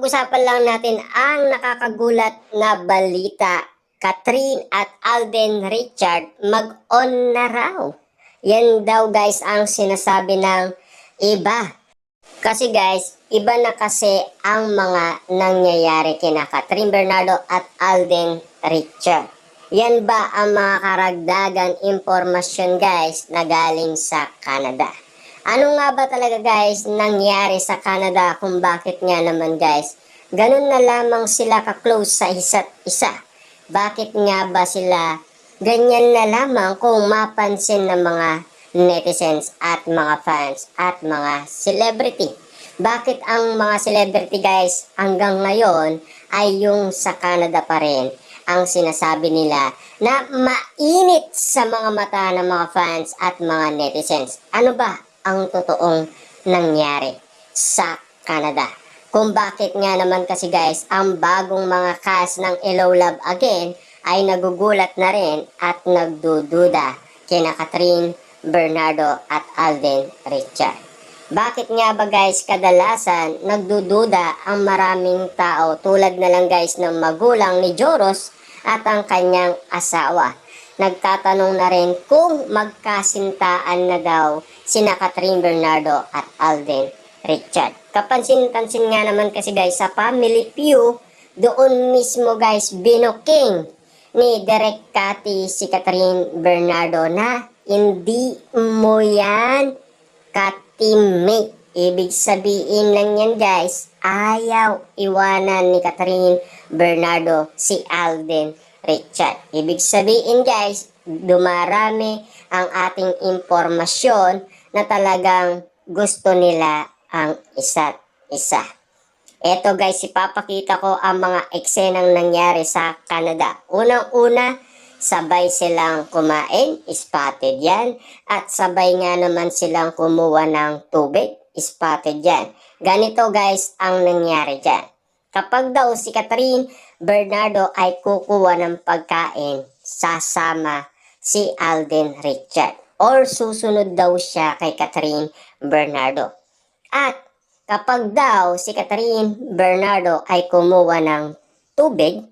pag-usapan lang natin ang nakakagulat na balita. Kathryn at Alden Richard mag-on na raw. Yan daw guys ang sinasabi ng iba. Kasi guys, iba na kasi ang mga nangyayari kina Kathryn Bernardo at Alden Richard. Yan ba ang mga karagdagan impormasyon guys na galing sa Canada? Ano nga ba talaga guys nangyari sa Canada kung bakit nga naman guys ganun na lamang sila ka-close sa isa't isa? Bakit nga ba sila ganyan na lamang kung mapansin ng mga netizens at mga fans at mga celebrity? Bakit ang mga celebrity guys hanggang ngayon ay yung sa Canada pa rin ang sinasabi nila na mainit sa mga mata ng mga fans at mga netizens? Ano ba ang totoong nangyari sa Canada? Kung bakit nga naman kasi guys ang bagong mga cast ng Hello Love Again ay nagugulat na rin at nagdududa kina Kathryn Bernardo at Alden Richard. Bakit nga ba guys kadalasan nagdududa ang maraming tao tulad na lang guys ng magulang ni Joros at ang kanyang asawa? Nagtatanong na rin kung magkasintaan na daw sina Kathryn Bernardo at Alden Richard. Kapansin-pansin nga naman kasi guys sa family view, doon mismo guys binuking ni Direk Cathy si Kathryn Bernardo na hindi mo yan ka-teammate. Ibig sabihin lang yan guys, ayaw iwanan ni Kathryn Bernardo si Alden Richard. Ibig sabihin guys, dumarami ang ating impormasyon na talagang gusto nila ang isa't isa. Eto guys, ipapakita ko ang mga eksenang nangyari sa Canada. Unang-una, sabay silang kumain, spotted yan. At sabay nga naman silang kumuha ng tubig, spotted yan. Ganito guys ang nangyari dyan. Kapag daw si Kathryn Bernardo ay kukuha ng pagkain, sasama si Alden Richard. Or susunod daw siya kay Kathryn Bernardo. At kapag daw si Kathryn Bernardo ay kumuha ng tubig,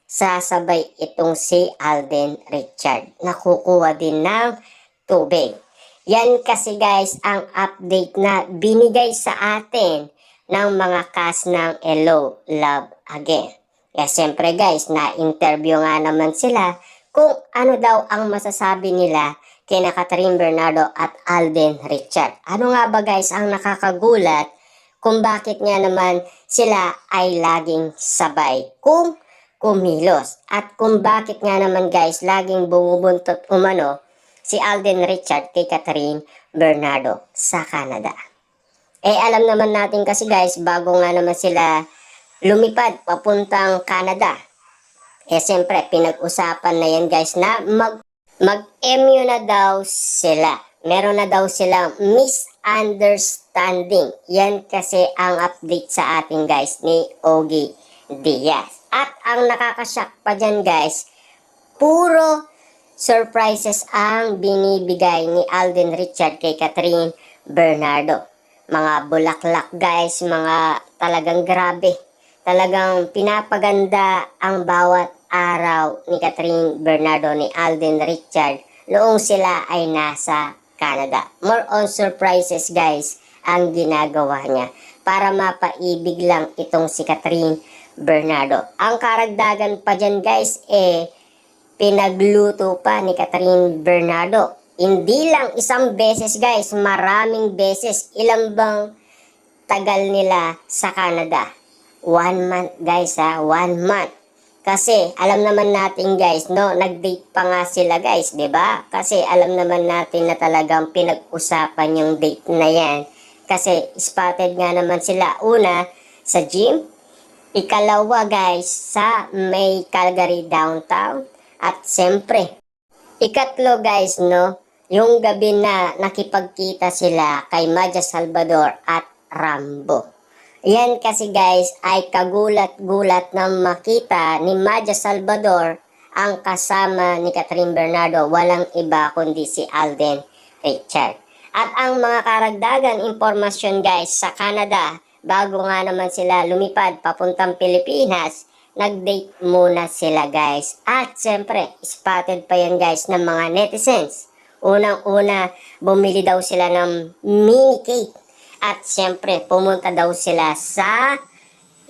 sasabay itong si Alden Richard na kukuha din ng tubig. Yan kasi guys ang update na binigay sa atin ng mga cast ng Hello Love Again. Kaya siyempre guys, na-interview nga naman sila kung ano daw ang masasabi nila kina Kathryn Bernardo at Alden Richard. Ano nga ba guys ang nakakagulat kung bakit nga naman sila ay laging sabay kung kumilos? At kung bakit nga naman guys laging bumubuntot umano si Alden Richard kay Kathryn Bernardo sa Canada? Eh alam naman natin kasi guys bago nga naman sila lumipad papuntang Canada, eh siyempre pinag-usapan na yan guys na mag-MU na daw sila. Meron na daw silang misunderstanding. Yan kasi ang update sa ating guys ni Ogie Diaz. At ang nakakashock pa dyan guys, puro surprises ang binibigay ni Alden Richard kay Kathryn Bernardo. Mga bulaklak guys, mga talagang grabe. Talagang pinapaganda ang bawat araw ni Kathryn Bernardo ni Alden Richard noong sila ay nasa Canada. More on surprises guys ang ginagawa niya para mapaibig lang itong si Kathryn Bernardo. Ang karagdagan pa dyan guys pinagluto pa ni Kathryn Bernardo. Hindi lang isang beses guys, maraming beses. Ilang bang tagal nila sa Canada? 1 month guys 1 month. Kasi alam naman natin guys, no, nag-date pa nga sila guys, 'di ba? Kasi alam naman natin na talagang pinag-usapan yung date na 'yan. Kasi spotted nga naman sila una sa gym, ikalawa guys sa may Calgary downtown, at siyempre ikatlo guys, no, yung gabi na nakipagkita sila kay Maja Salvador at Rambo. Yan kasi guys ay kagulat-gulat na makita ni Maja Salvador ang kasama ni Kathryn Bernardo, walang iba kundi si Alden Richard. At ang mga karagdagan impormasyon guys sa Canada, bago nga naman sila lumipad papuntang Pilipinas, nag-date muna sila guys. At syempre, spotted pa yan guys ng mga netizens. Unang-una, bumili daw sila ng mini cake. At syempre, pumunta daw sila sa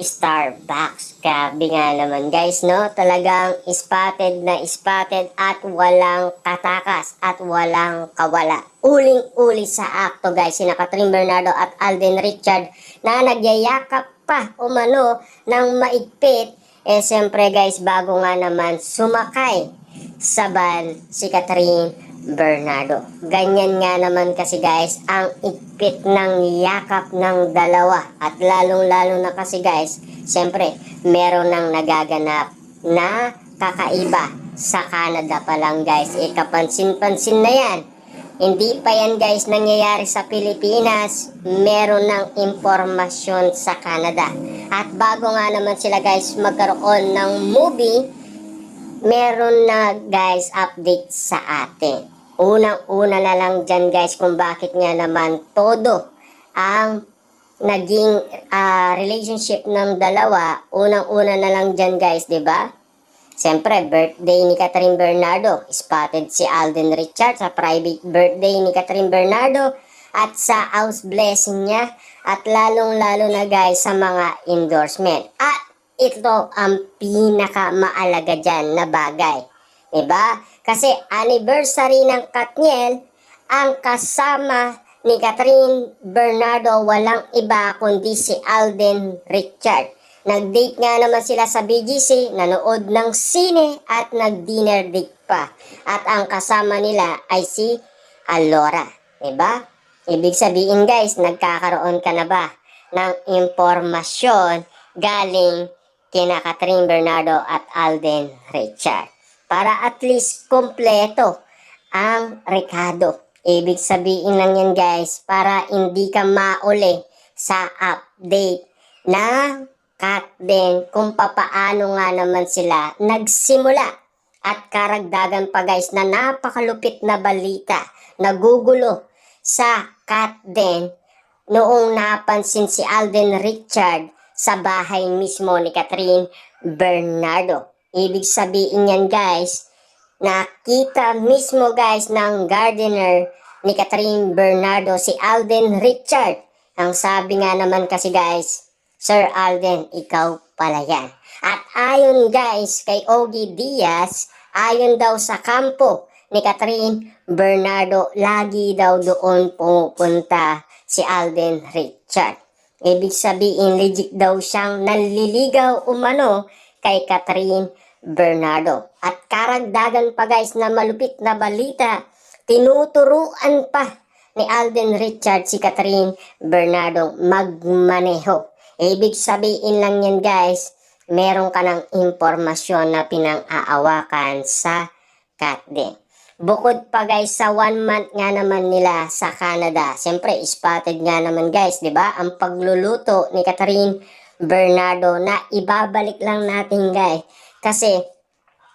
Starbucks. Grabe nga naman guys, no? Talagang spotted na spotted at walang katakas at walang kawala. Uling-uli sa akto guys, sina Catherine Bernardo at Alden Richard na nagyayakap pa umano ng maigpit. Eh siyempre guys, bago nga naman sumakay sa van si Catherine Bernardo. Ganyan nga naman kasi guys ang igpit ng yakap ng dalawa. At lalong-lalo na kasi guys, siyempre meron nang nagaganap na kakaiba sa Canada pa lang guys. Kapansin-pansin na yan. Hindi pa yan guys nangyayari sa Pilipinas. Meron ng impormasyon sa Canada. At bago nga naman sila guys magkaroon ng movie, meron na guys update sa atin. Unang-una na lang dyan guys kung bakit nga naman todo ang naging relationship ng dalawa. Unang-una na lang dyan guys, di ba? Siyempre, birthday ni Catherine Bernardo. Spotted si Alden Richard sa private birthday ni Catherine Bernardo at sa house blessing niya. At lalong-lalo na guys sa mga endorsement. At ito ang pinaka-maalaga dyan na bagay. Diba? Kasi anniversary ng Katniel, ang kasama ni Catherine Bernardo walang iba kundi si Alden Richard. Nag-date nga naman sila sa BGC, nanood ng sine at nag-dinner date pa. At ang kasama nila ay si Alora. Diba? Ibig sabihin guys, nagkakaroon ka na ba ng impormasyon galing kina Catherine Bernardo at Alden Richard? Para at least kompleto ang rekado. Ibig sabihin lang yan guys, para hindi ka mauli sa update na cut din kung papaano nga naman sila nagsimula. At karagdagan pa guys na napakalupit na balita, nagugulo sa cut din noong napansin si Alden Richard sa bahay mismo ni Catherine Bernardo. Ibig sabihin yan guys, nakita mismo guys ng gardener ni Catherine Bernardo si Alden Richard. Ang sabi nga naman kasi guys, Sir Alden, ikaw pala yan. At ayon guys kay Ogie Diaz, ayon daw sa kampo ni Catherine Bernardo, lagi daw doon pupunta si Alden Richard. Ibig sabihin legit daw siyang nanliligaw umano kay Catherine Bernardo. At karagdagan pa guys na malupit na balita, tinuturuan pa ni Alden Richard si Catherine Bernardo magmaneho. Ibig sabihin lang yan guys, meron ka ng impormasyon na pinang-aawakan sa Katniel. Bukod pa guys sa 1 month nga naman nila sa Canada, siyempre spotted nga naman guys, di ba? Ang pagluluto ni Catherine Bernardo na ibabalik lang natin guys. Kasi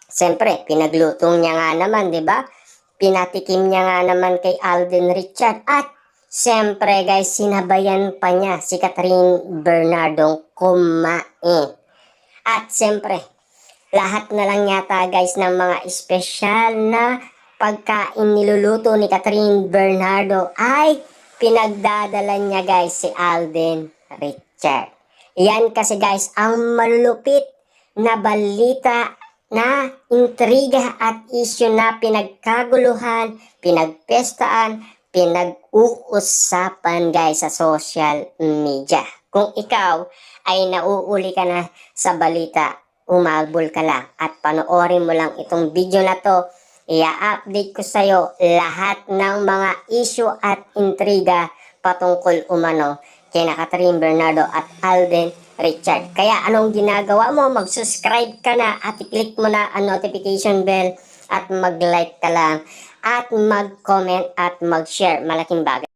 siyempre pinagluto niya nga naman, di ba? Pinatikim niya nga naman kay Alden Richard. At siyempre guys, sinabayan pa niya si Catherine Bernardo kumain. At siyempre, lahat na lang yata guys ng mga espesyal na pagkain niluluto ni Catherine Bernardo ay pinagdadala niya guys si Alden Richard. Yan kasi guys ang malulupit na balita na intriga at issue na pinagkaguluhan, pinagpestaan, pinag-uusapan guys sa social media. Kung ikaw ay nauuli ka na sa balita, umabol ka lang at panoorin mo lang itong video na to. I-update ko sa'yo lahat ng mga issue at intriga patungkol umano kina Catherine Bernardo at Alden Richard. Kaya anong ginagawa mo? Mag-subscribe ka na at i-click mo na ang notification bell at mag-like ka lang at mag-comment at mag-share. Malaking bagay.